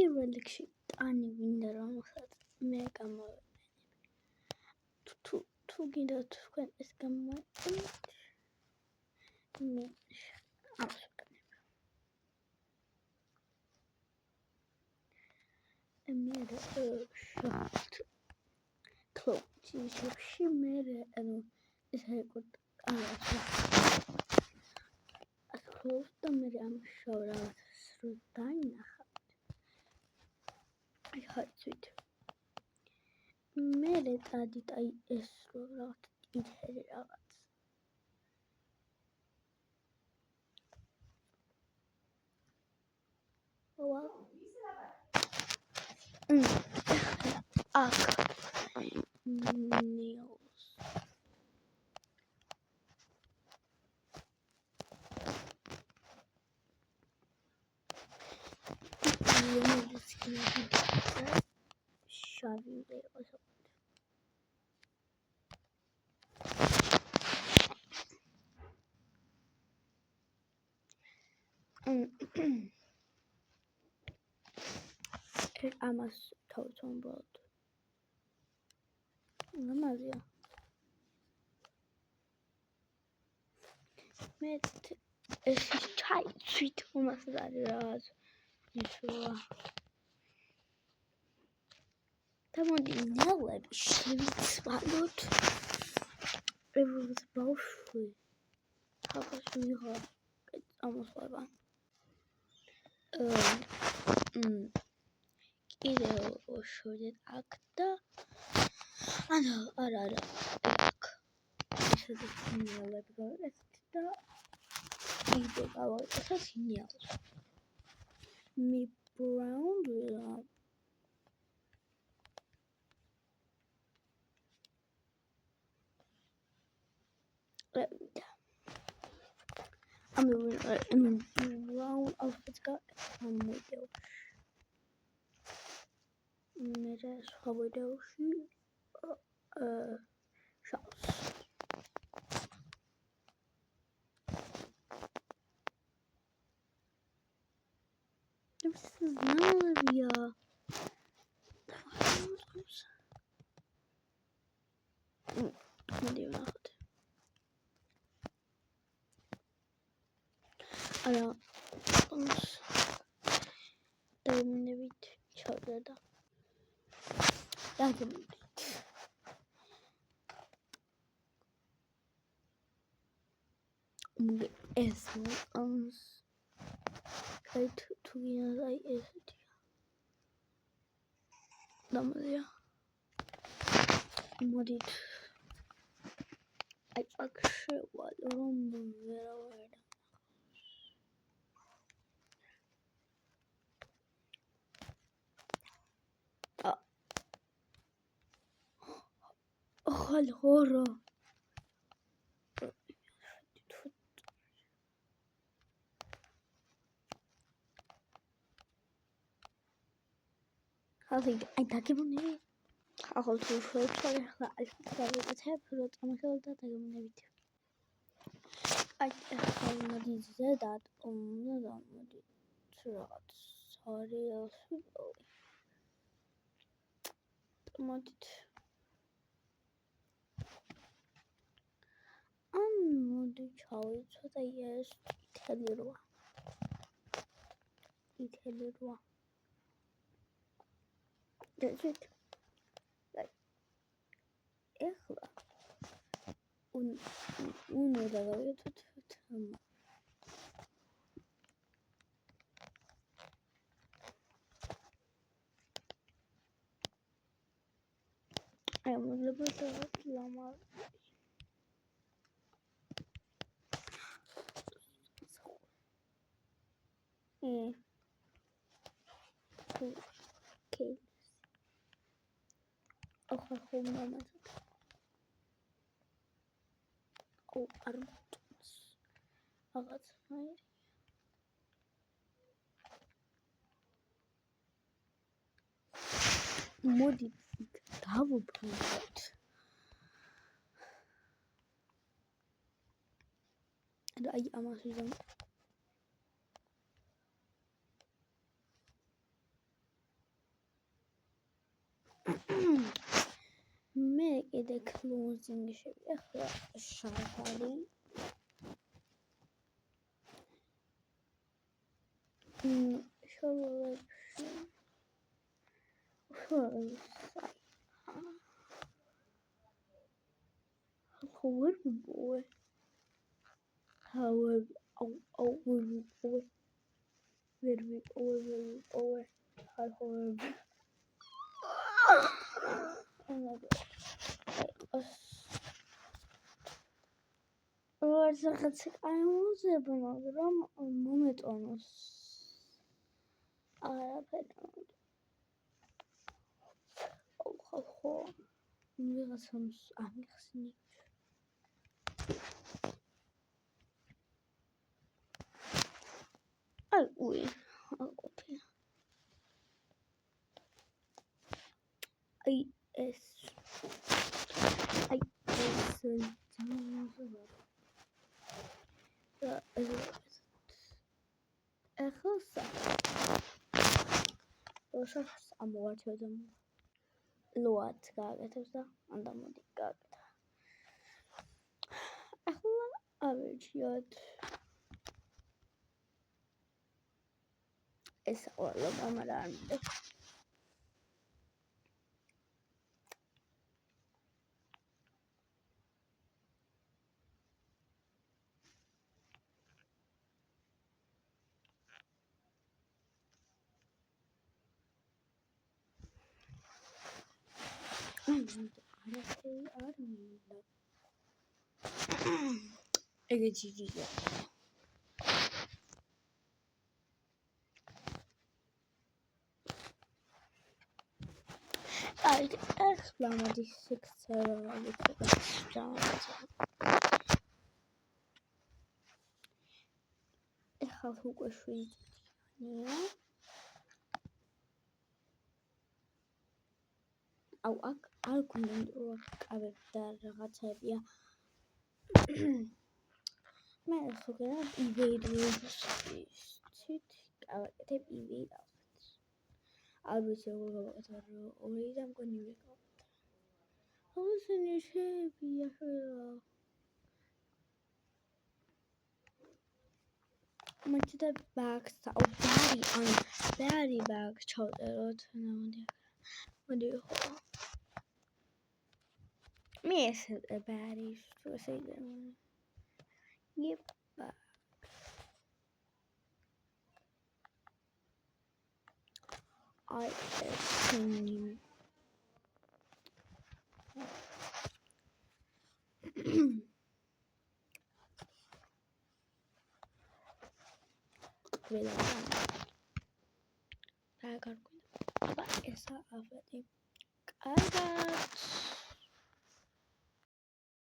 პირველ რიგში ტანი გინდა რომელსაც მე გამოვიყენებ. თუ გინდა თქვენ ეს გამოიყენოთ, მე ამას ვიყენებ. მე შავთ კლოუჩებში მე ეს რეკორდ და მე ამ შავ რაღაცას რო დაინახავთ. ხარცვით. მე დადით ეს რო რაღაც ითერი რაღაც. აქ ნილს შავი იყოს. ამას თავის უბრალოდ ნამაზია. მე ეს ჩაიცვით უმას არის რაღაც ისოა. და მოდი ნელები შევიცვალოთ. ევროპის ბავშვი თავს მიღა წამოსვლება. კიდევ შევიდეთ აქ და არა აქ ისეთი ნელები გავაკეთეთ და კიდევ გავაკეთეთ ნელს. მე ბრაუნდია I'm brown outfits got video. Mere video shots. This is Navia. Ara ons terminate çağırdı. Yardım et. Es ons kayıt tuyuna es diyor. Damlıyor. Modit. Ay bak şu var. Rombo vera var. Horror. I დაგემონები. ახალ თუ შევწვალე ახლა ეს დავიკეთებ, რომ წამოსულ და დაგემონებით. აი ახლა მოდი ზედად უნდა მოდი რაღაც სერიალში. მოდით. მოდი ჩავიცოთ აი ეს ითელი რვა. That's it. Like, ეხლა უნდა დავაკეთოთ აი მოძებნოთ ლამა okay. ახლა ხომ მომაწყობ. არ მოტყვის. რაღაცნაირი. მოდი დავუბრუნდეთ. აი ამას ვიზამ. მე კიდე closing შევიხლა შარფალი. Load გააკეთებს და ანდა მოდი გააკეთა. ახლა ავირჩიოთ ეს ყველა კამერა არ მინდა. ეგეთი ძია. აი, ახლა მოდი სექცია ვიქცე. ახლა უკვე შვიდია. აუ, აქ არ გვინდა კავები და რაღაცებია. მე ხოგენა ივეიდს კავაკეთებ ივეიდს. არ ვიცი როგორ გავაკეთე, ორი და მგონი ვიყავთ. აუსენი შეებია ხელა. მოჭდა ბაქს, აუ ბარი ბაქს ჩავწეროთ, მოდი ხო. მე ეს ბარი თუ ესე იგი. Yep. I assume I got esa afeti. I got